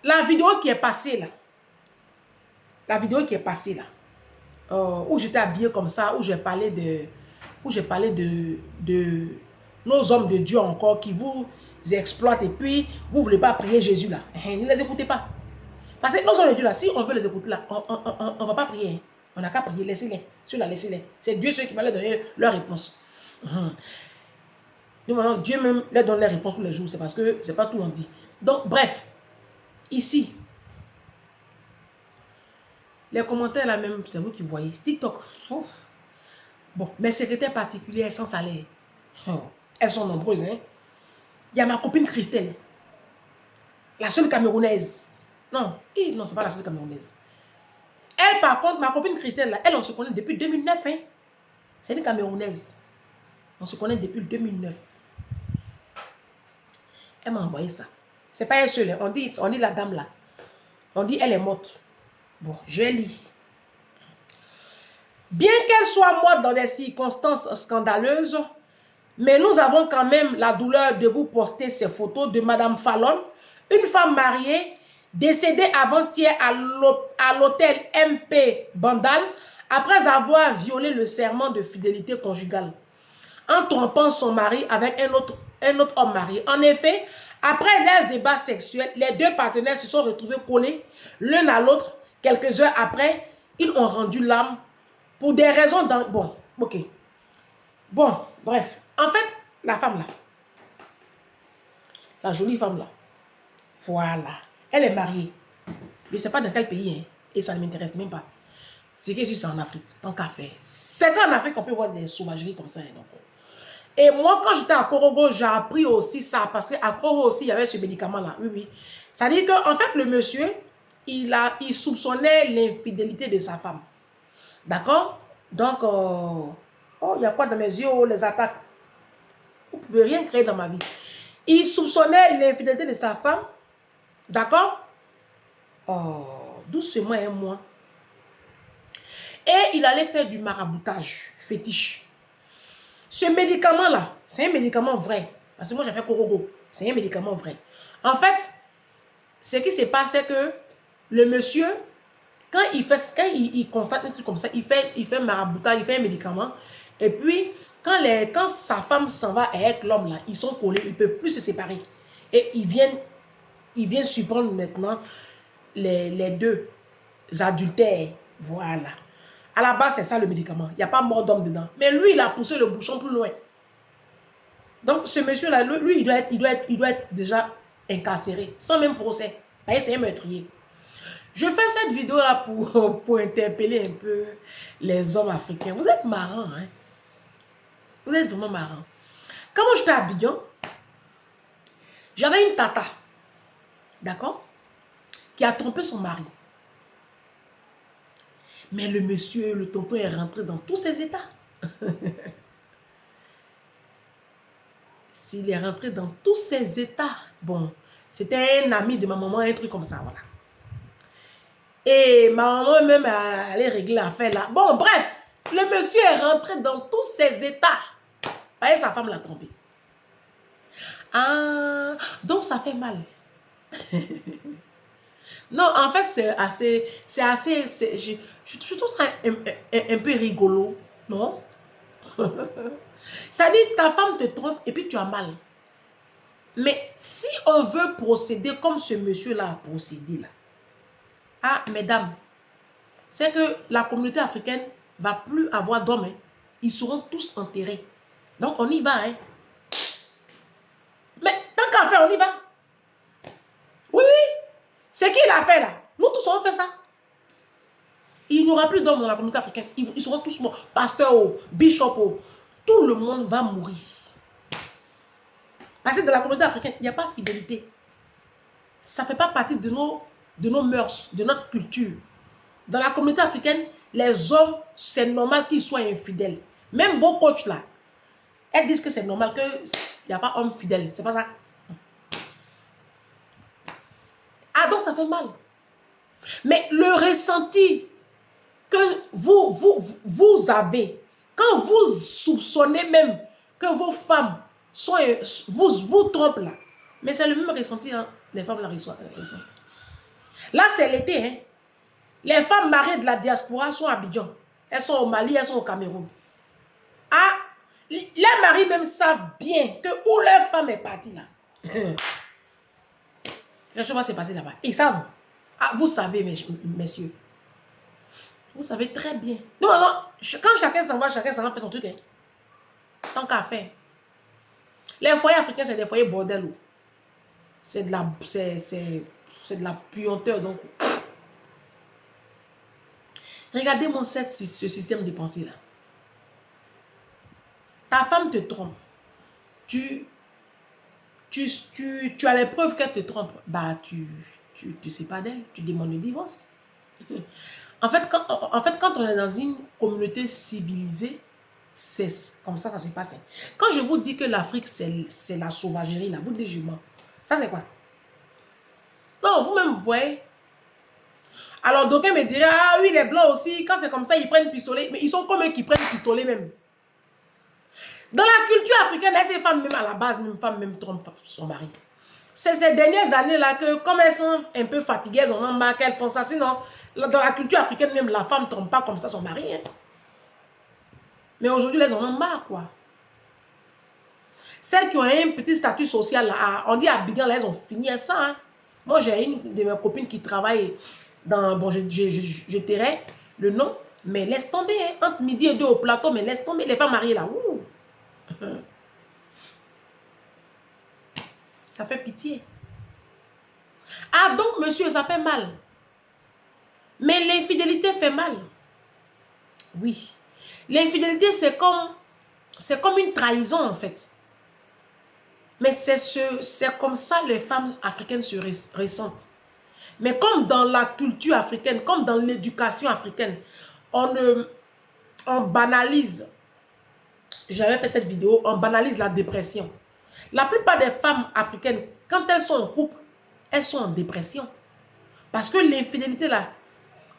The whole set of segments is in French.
La vidéo qui est passée là, où j'étais habillée comme ça, où j'ai parlé de nos hommes de Dieu encore qui vous exploitent et puis vous ne voulez pas prier Jésus là. Ne les écoutez pas. Parce que nos hommes de Dieu là, si on veut les écouter là, on ne va pas prier. Hein. On n'a qu'à prier, laissez-les. Laissez-les. C'est Dieu ceux qui va leur donner leur réponse. Nous, maintenant, Dieu même leur donne les réponses tous les jours. C'est parce que c'est pas tout on dit. Donc, bref, ici, les commentaires là même, c'est vous qui voyez. TikTok. Ouf. Bon, mes secrétaires particulières sans salaire. Elles sont nombreuses. Hein. Il y a ma copine Christelle. La seule Camerounaise. Non, non, c'est pas la seule Camerounaise. Elle, par contre, ma copine Christelle, là, elle, on se connaît depuis 2009. Hein. C'est une Camerounaise. On se connaît depuis 2009. Elle m'a envoyé ça. C'est pas elle seule. On dit la dame là. On dit elle est morte. Bon, je lis. Bien qu'elle soit morte dans des circonstances scandaleuses, mais nous avons quand même la douleur de vous poster ces photos de Madame Fallon, une femme mariée, décédée avant-hier à l'hôtel MP Bandal, après avoir violé le serment de fidélité conjugale, en trompant son mari avec un autre homme marié. En effet, après leurs ébats sexuels, les deux partenaires se sont retrouvés collés l'un à l'autre. Quelques heures après, ils ont rendu l'âme pour des raisons... Bon, ok. Bon, bref. En fait, la femme là, la jolie femme là, voilà, elle est mariée. Je ne sais pas dans quel pays, hein, et ça ne m'intéresse même pas. C'est que c'est en Afrique, tant qu'à faire. C'est qu'en Afrique, on peut voir des sauvageries comme ça. Hein, donc. Et moi, quand j'étais à Korogo, j'ai appris aussi ça, parce qu'à Korogo aussi, il y avait ce médicament-là. Oui, oui. Ça veut dire qu'en fait, le monsieur, il soupçonnait l'infidélité de sa femme. D'accord? Donc, oh, il y a quoi dans mes yeux, oh, les attaques? Vous ne pouvez rien créer dans ma vie. Il soupçonnait l'infidélité de sa femme. D'accord? Oh, doucement un mois. Et il allait faire du maraboutage fétiche. Ce médicament-là, c'est un médicament vrai. Parce que moi, j'ai fait Korogo. C'est un médicament vrai. En fait, ce qui se passe, c'est que le monsieur, quand il constate un truc comme ça, il fait maraboutage, il fait un médicament. Et puis, quand sa femme s'en va avec l'homme là, ils sont collés, ils ne peuvent plus se séparer. Et ils viennent surprendre maintenant les deux adultères. Voilà. À la base, c'est ça le médicament. Il n'y a pas mort d'homme dedans. Mais lui, il a poussé le bouchon plus loin. Donc, ce monsieur-là, lui, il doit être déjà incarcéré, sans même procès. C'est un meurtrier. Je fais cette vidéo-là pour interpeller un peu les hommes africains. Vous êtes marrants, hein? Vous êtes vraiment marrants. Quand moi, j'étais à Abidjan, j'avais une tata, d'accord, qui a trompé son mari. Mais le monsieur, le tonton est rentré dans tous ses états. S'il est rentré dans tous ses états, bon, c'était un ami de ma maman, un truc comme ça, voilà. Et ma maman même allait régler l'affaire là. Bon, bref, le monsieur est rentré dans tous ses états. Et sa femme l'a trompé. Ah, donc ça fait mal. Non, en fait, je trouve ça un peu rigolo, non? Ça dit, ta femme te trompe et puis tu as mal. Mais si on veut procéder comme ce monsieur-là a procédé là, ah, mesdames, c'est que la communauté africaine ne va plus avoir d'hommes. Hein. Ils seront tous enterrés. Donc, on y va. Hein. Mais tant qu'à faire, on y va. Oui, oui. C'est qui l'a fait là? Nous tous, on fait ça. Il n'y aura plus d'hommes dans la communauté africaine. Ils seront tous morts. Pasteur, bishop, tout le monde va mourir. Parce que dans la communauté africaine, il n'y a pas de fidélité. Ça ne fait pas partie de nos mœurs, de notre culture. Dans la communauté africaine, les hommes, c'est normal qu'ils soient infidèles. Même vos coachs là, elles disent que c'est normal qu'il n'y a pas homme fidèle. C'est pas ça. Ah, donc ça fait mal. Mais le ressenti que vous avez, quand vous soupçonnez même que vos femmes vous trompent là, mais c'est le même ressenti, hein, les femmes la ressentent. Là, c'est l'été. Hein. Les femmes mariées de la diaspora sont à Abidjan. Elles sont au Mali, elles sont au Cameroun. Ah, les maris même savent bien que où leur femme est partie là. Quelque chose va se passer là-bas. Ils savent. Ah, vous savez, messieurs. Vous savez très bien. Non, non, quand chacun s'en va faire son truc. Hein. Tant qu'à faire. Les foyers africains, c'est des foyers bordel. C'est de la puanteur. Donc. Regardez-moi ce système de pensée là. Ta femme te trompe. Tu as les preuves qu'elle te trompe. Bah, tu sais pas d'elle. Tu demandes le divorce. En fait, quand on est dans une communauté civilisée, c'est comme ça se passe. Quand je vous dis que l'Afrique, c'est la sauvagerie, là, vous dites, je mens. Ça, c'est quoi? Non, vous-même, vous voyez. Alors, d'aucuns me diraient, ah oui, les Blancs aussi, quand c'est comme ça, ils prennent pistolet. Mais ils sont comme eux qui prennent pistolet même. Dans la culture africaine, ces femmes, même à la base, même femmes, même trompent son mari. C'est ces dernières années-là que, comme elles sont un peu fatiguées, elles en ont marre qu'elles font ça. Sinon, dans la culture africaine, même la femme ne trompe pas comme ça son mari. Hein. Mais aujourd'hui, elles en ont marre, quoi. Celles qui ont un petit statut social, là, on dit à Abidjan, là, elles ont fini à ça. Hein. Moi, j'ai une de mes copines qui travaille dans... Bon, je tairai le nom, mais laisse tomber. Hein, entre midi et 2 au plateau, mais laisse tomber. Les femmes mariées, là, ouh. Ça fait pitié. Ah, donc, monsieur, ça fait mal. Mais l'infidélité fait mal. Oui. L'infidélité, c'est comme une trahison, en fait. Mais c'est comme ça les femmes africaines se ressentent. Mais comme dans la culture africaine, comme dans l'éducation africaine, on banalise. J'avais fait cette vidéo, on banalise la dépression. La plupart des femmes africaines, quand elles sont en couple, elles sont en dépression. Parce que l'infidélité là,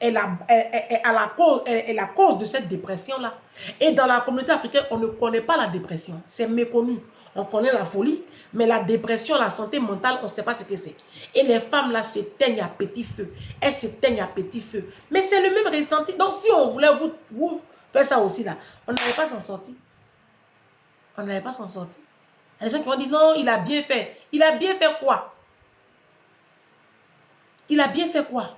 est la cause de cette dépression-là. Et dans la communauté africaine, on ne connaît pas la dépression. C'est méconnu. On connaît la folie, mais la dépression, la santé mentale, on ne sait pas ce que c'est. Et les femmes là se teignent à petit feu. Elles se teignent à petit feu. Mais c'est le même ressenti. Donc si on voulait vous faire ça aussi là, on n'allait pas s'en sortir. On n'allait pas s'en sortir. Il y a des gens qui vont dire non, il a bien fait. Il a bien fait quoi? Il a bien fait quoi?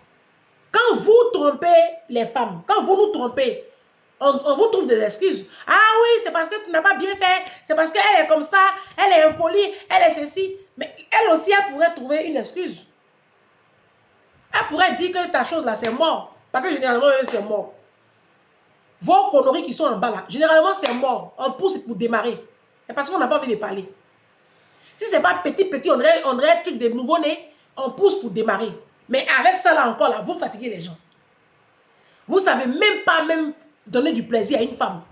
Quand vous trompez les femmes, quand vous nous trompez, on vous trouve des excuses. Ah oui, c'est parce que tu n'as pas bien fait. C'est parce qu'elle est comme ça. Elle est impolie. Elle est ceci. Mais elle aussi, elle pourrait trouver une excuse. Elle pourrait dire que ta chose là, c'est mort. Parce que généralement, c'est mort. Vos conneries qui sont en bas là, généralement, c'est mort. On pousse pour démarrer. C'est parce qu'on n'a pas envie de parler. Si ce n'est pas petit, on dirait un truc de nouveau-né, on pousse pour démarrer. Mais avec ça là encore, là, vous fatiguez les gens. Vous ne savez même pas donner du plaisir à une femme.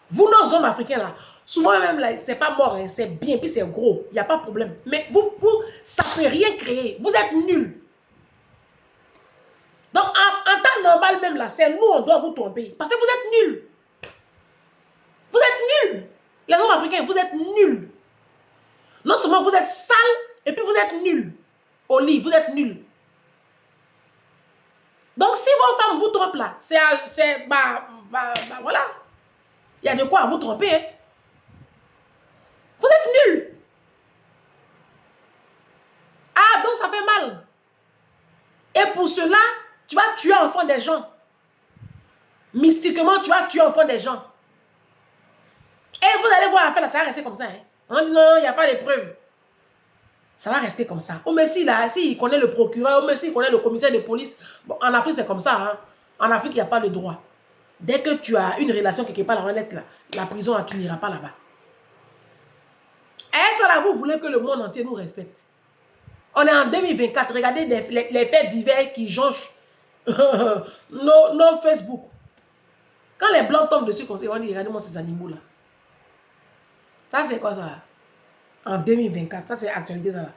Vous, nos hommes africains là, souvent même là, c'est pas mort, hein, c'est bien, puis c'est gros, il n'y a pas de problème. Mais vous, ça ne peut rien créer. Vous êtes nuls. Donc, en temps normal même là, c'est nous, on doit vous tromper. Parce que vous êtes nuls. Vous êtes nuls. Les hommes africains, vous êtes nuls. Non seulement vous êtes sales, et puis vous êtes nuls. Au lit, vous êtes nuls. Donc, si vos femmes vous trompent là, voilà. Il y a de quoi vous tromper. Hein. Vous êtes nuls. Ah, donc ça fait mal. Et pour cela, tu vas tuer enfant des gens. Mystiquement, tu vas tuer enfant des gens. Et vous allez voir, ça va rester comme ça. Hein. On dit non, il n'y a pas de preuves. Ça va rester comme ça. Au Messie, là, s'il connaît le procureur, au Messie, il connaît le commissaire de police. Bon, en Afrique, c'est comme ça. Hein. En Afrique, il n'y a pas le droit. Dès que tu as une relation quelque part, la prison, là, tu n'iras pas là-bas. Et ça, là, vous voulez que le monde entier nous respecte. On est en 2024. Regardez les faits divers qui jonchent nos Facebook. Quand les Blancs tombent dessus, on dit, regardez-moi ces animaux-là. Ça, c'est quoi ça? En 2024, ça c'est actualité ça là.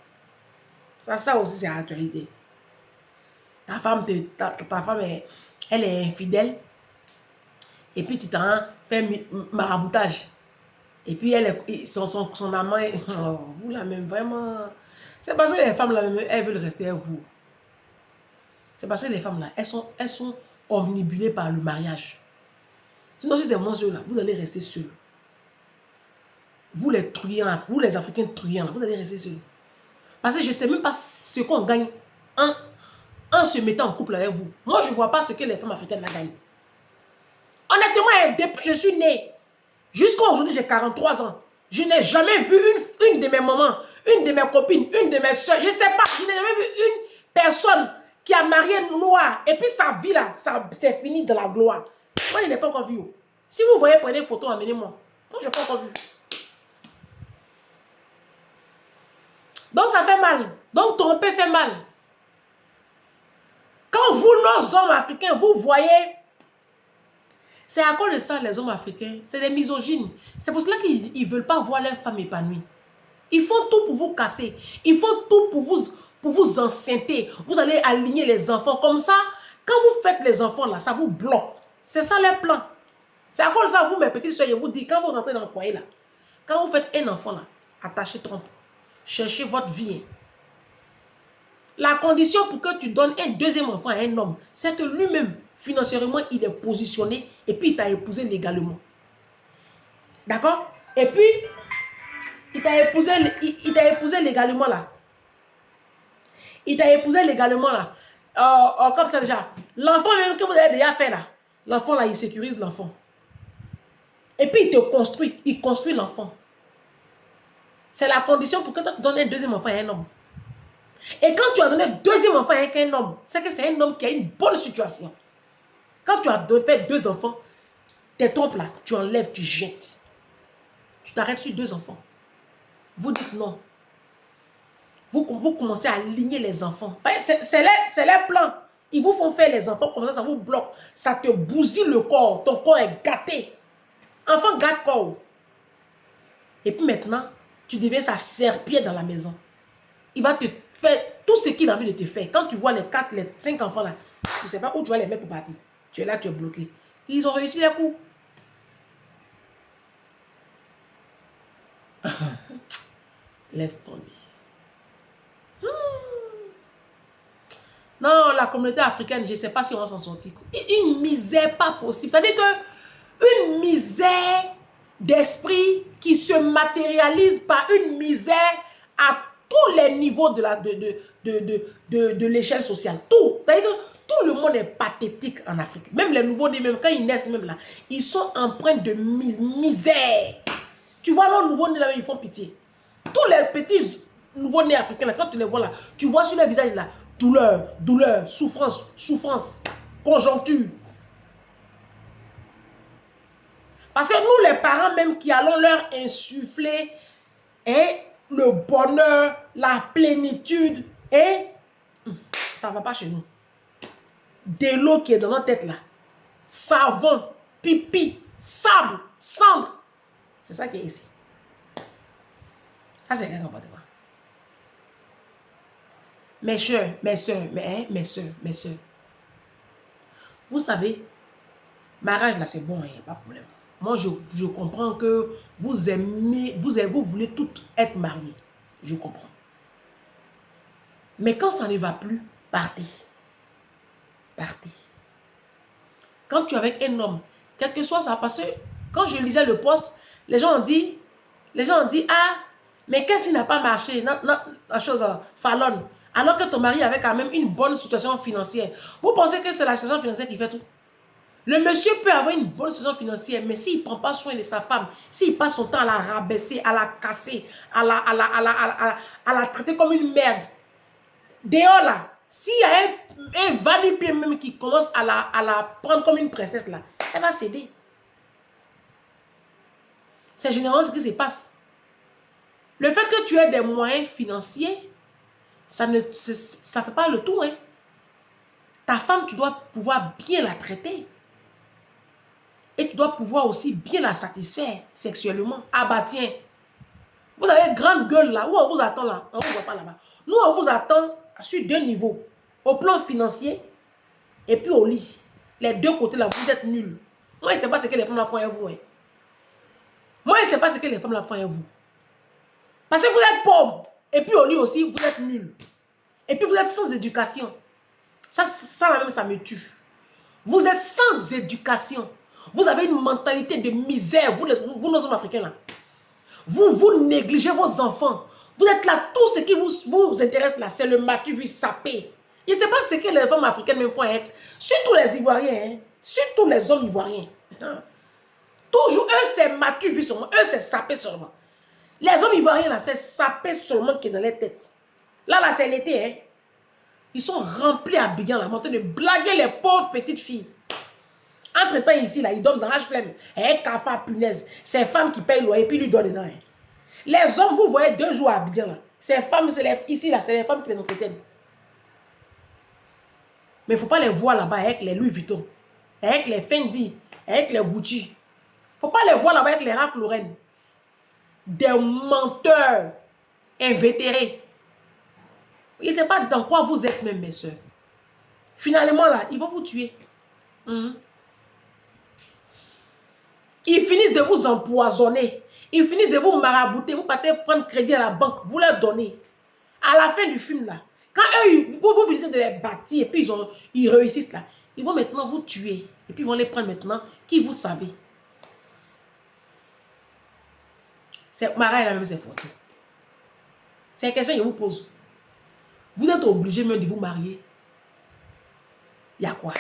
Ça aussi c'est actualité. Ta femme, elle est infidèle. Et puis tu t'en fais maraboutage. Et puis son amant, vous là même vraiment. C'est parce que les femmes là même, elles veulent rester avec vous. C'est parce que les femmes là, elles sont omnibulées par le mariage. Sinon, si c'est moins eux là, vous allez rester seuls. Vous les truands, vous les Africains truands là, vous allez rester seuls. Parce que je ne sais même pas ce qu'on gagne en se mettant en couple avec vous. Moi, je ne vois pas ce que les femmes africaines là gagnent. Honnêtement, depuis que je suis née, jusqu'à aujourd'hui, j'ai 43 ans. Je n'ai jamais vu une de mes mamans, une de mes copines, une de mes soeurs. Je ne sais pas, je n'ai jamais vu une personne qui a marié un noir. Et puis sa vie là, c'est fini dans la gloire. Moi, je n'ai pas encore vu. Si vous voyez, prenez des photos, amenez-moi. Moi, je n'ai pas encore vu. Donc, ça fait mal. Donc, tromper fait mal. Quand vous, nos hommes africains, vous voyez... C'est à cause de ça, les hommes africains, c'est des misogynes. C'est pour cela qu'ils ne veulent pas voir leurs femmes épanouies. Ils font tout pour vous casser. Ils font tout pour vous enceinter. Vous allez aligner les enfants. Comme ça, quand vous faites les enfants, là, ça vous bloque. C'est ça leur plan. C'est à cause de ça, vous, mes petites soeurs, je vous dis, quand vous rentrez dans le foyer, là, quand vous faites un enfant, là, attachez trompe. Cherchez votre vie. La condition pour que tu donnes un deuxième enfant à un homme, c'est que lui-même, financièrement, il est positionné et puis il t'a épousé légalement. D'accord? Et puis, il t'a épousé légalement là. Il t'a épousé légalement là. Comme ça déjà. L'enfant même que vous avez déjà fait là. L'enfant là, il sécurise l'enfant. Et puis il te construit. Il construit l'enfant. C'est la condition pour que tu donnes un deuxième enfant à un homme. Et quand tu as donné un deuxième enfant à un homme, c'est que c'est un homme qui a une bonne situation. Quand tu as fait 2 enfants, tes trompes là, tu enlèves, tu jettes. Tu t'arrêtes sur 2 enfants. Vous dites non. Vous commencez à aligner les enfants. C'est leur plan. Ils vous font faire les enfants comme ça vous bloque. Ça te bousille le corps. Ton corps est gâté. Enfant gâte corps. Et puis maintenant, tu deviens sa serpillère dans la maison. Il va te faire tout ce qu'il a envie de te faire. Quand tu vois les 4, les 5 enfants là, tu ne sais pas où tu vas les mettre pour partir. Tu es là, tu es bloqué. Ils ont réussi les coups. Laisse tomber. Non, la communauté africaine, je ne sais pas si on va s'en sortir. Une misère pas possible. C'est-à-dire qu'une misère d'esprit qui se matérialise par une misère à tous les niveaux de l'échelle sociale. Tout. C'est-à-dire que tout le monde est pathétique en Afrique. Même les nouveaux-nés, même quand ils naissent, même là, ils sont empreints de misère. Tu vois, les nouveaux-nés, là, ils font pitié. Tous les petits nouveaux-nés africains, là, quand tu les vois là, tu vois sur les visages là, douleur, douleur, souffrance, souffrance, conjoncture. Parce que nous, les parents même qui allons leur insuffler le bonheur, la plénitude, ça ne va pas chez nous. De l'eau qui est dans notre tête là, savon, pipi, sable, cendre, c'est ça qui est ici. Ça, c'est un comportement. Mes soeurs, mes soeurs. Vous savez, mariage là, c'est bon, il n'y a pas de problème. Moi, je comprends que vous aimez, vous voulez toutes être mariées. Je comprends. Mais quand ça ne va plus, partez. Partez. Quand tu es avec un homme, quel que soit ça, parce que quand je lisais le poste, les gens ont dit, ah, mais qu'est-ce qui n'a pas marché? La chose fallonne. Alors que ton mari avait quand même une bonne situation financière. Vous pensez que c'est la situation financière qui fait tout? Le monsieur peut avoir une bonne situation financière, mais s'il ne prend pas soin de sa femme, s'il passe son temps à la rabaisser, à la casser, à la traiter comme une merde, dehors là, s'il y a un va-nu-pied même qui commence à la prendre comme une princesse là, elle va céder. C'est généralement ce qui se passe. Le fait que tu aies des moyens financiers, ça ne fait pas le tout. Hein. Ta femme, tu dois pouvoir bien la traiter. Et tu dois pouvoir aussi bien la satisfaire sexuellement. Ah bah tiens, vous avez une grande gueule là, où on vous attend là, on ne vous voit pas là-bas. Nous, on vous attend sur 2 niveaux. Au plan financier et puis au lit. Les 2 côtés là, vous êtes nuls. Moi, je ne sais pas ce que les femmes là font à vous. Hein. Moi, je ne sais pas ce que les femmes là font à vous. Parce que vous êtes pauvres. Et puis au lit aussi, vous êtes nuls. Et puis vous êtes sans éducation. Ça même, ça me tue. Vous êtes sans éducation. Vous avez une mentalité de misère, vous les hommes africains là. Vous négligez vos enfants. Vous êtes là, tout ce qui vous intéresse là, c'est le matu sapé. Je ne sais pas ce que les femmes africaines même font, hein. Surtout les Ivoiriens, hein. Surtout les hommes ivoiriens. Hein. Toujours, eux, c'est matu seulement. Eux, c'est sapé seulement. Les hommes ivoiriens là, c'est sapé seulement qui est dans les têtes. Là, c'est l'été, hein. Ils sont remplis à Abidjan, là, en train de blaguer les pauvres petites filles. Entre-temps, ici, là, ils dorment dans HLM. Eh, cafard, punaise. Ces femmes qui payent le loyer, puis lui donnent dedans. Hein. Les hommes, vous voyez 2 jours à Abidjan, là. Ces femmes, ici, là, c'est les femmes qui les entretiennent. Mais il ne faut pas les voir là-bas avec les Louis Vuitton, avec les Fendi, avec les Gucci. Il ne faut pas les voir là-bas avec les Ralph Lauren. Des menteurs invétérés. Je ne sais pas dans quoi vous êtes même, mes soeurs. Finalement, là, ils vont vous tuer. Ils finissent de vous empoisonner. Ils finissent de vous marabouter. Vous partez prendre crédit à la banque. Vous leur donnez. À la fin du film, là, quand eux, vous finissez de les bâtir et puis ils réussissent, là, ils vont maintenant vous tuer. Et puis ils vont les prendre maintenant. Qui vous savez? Marie, elle a même s'est forcée. C'est une question que je vous pose. Vous êtes obligé même de vous marier. Il y a quoi?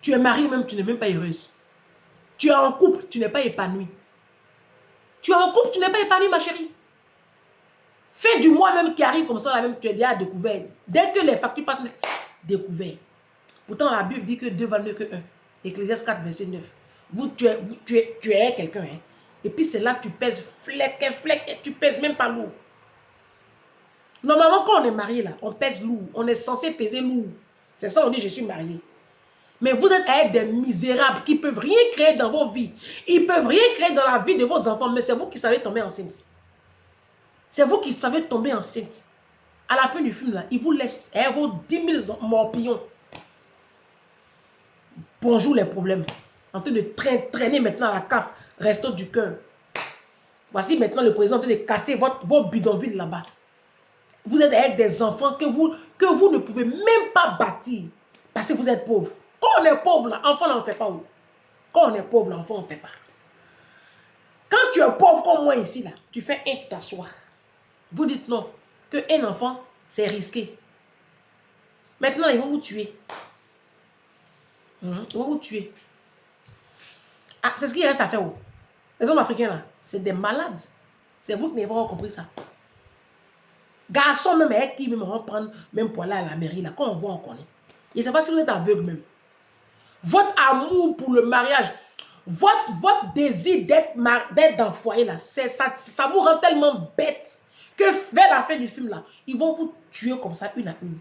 Tu es mariée même, tu n'es même pas heureuse. Tu es en couple, tu n'es pas épanouie. Tu es en couple, tu n'es pas épanouie, ma chérie. Fin du mois même qui arrive comme ça, là même, tu es déjà découvert. Dès que les factures passent, découvert. Pourtant, la Bible dit que 2 valent mieux que 1. Ecclésiaste 4, verset 9. Tu es quelqu'un. Hein? Et puis c'est là que tu pèses flec, et tu pèses même pas lourd. Normalement, quand on est marié, là, on pèse lourd. On est censé peser lourd. C'est ça, on dit, je suis marié. Mais vous êtes avec des misérables qui ne peuvent rien créer dans vos vies. Ils ne peuvent rien créer dans la vie de vos enfants, mais c'est vous qui savez tomber enceinte. C'est vous qui savez tomber enceinte. À la fin du film, là, ils vous laissent vos 10 000 morpillons. Bonjour les problèmes. En train de traîner maintenant à la CAF, resto du cœur. Voici maintenant le président en train de casser vos bidonvilles là-bas. Vous êtes avec des enfants que vous ne pouvez même pas bâtir parce que vous êtes pauvre. Quand on est pauvre, là, enfant, on ne fait pas où? Quand on est pauvre, l'enfant, on ne fait pas. Quand tu es pauvre comme moi ici, là, tu fais un, tu t'assois. Vous dites non, qu'un enfant, c'est risqué. Maintenant, ils vont vous tuer. Ils vont vous tuer. Ah, c'est ce qu'il reste à faire où? Les hommes africains, là, c'est des malades. C'est vous qui n'avez pas compris ça. Garçons, même avec qui même on va prendre, même pour aller à la mairie, là, quand on voit, on connaît. Je ne sais pas si vous êtes aveugle même. Votre amour pour le mariage, votre désir d'être dans le foyer, là, ça vous rend tellement bête que vers la fin du film, là, ils vont vous tuer comme ça, une à une.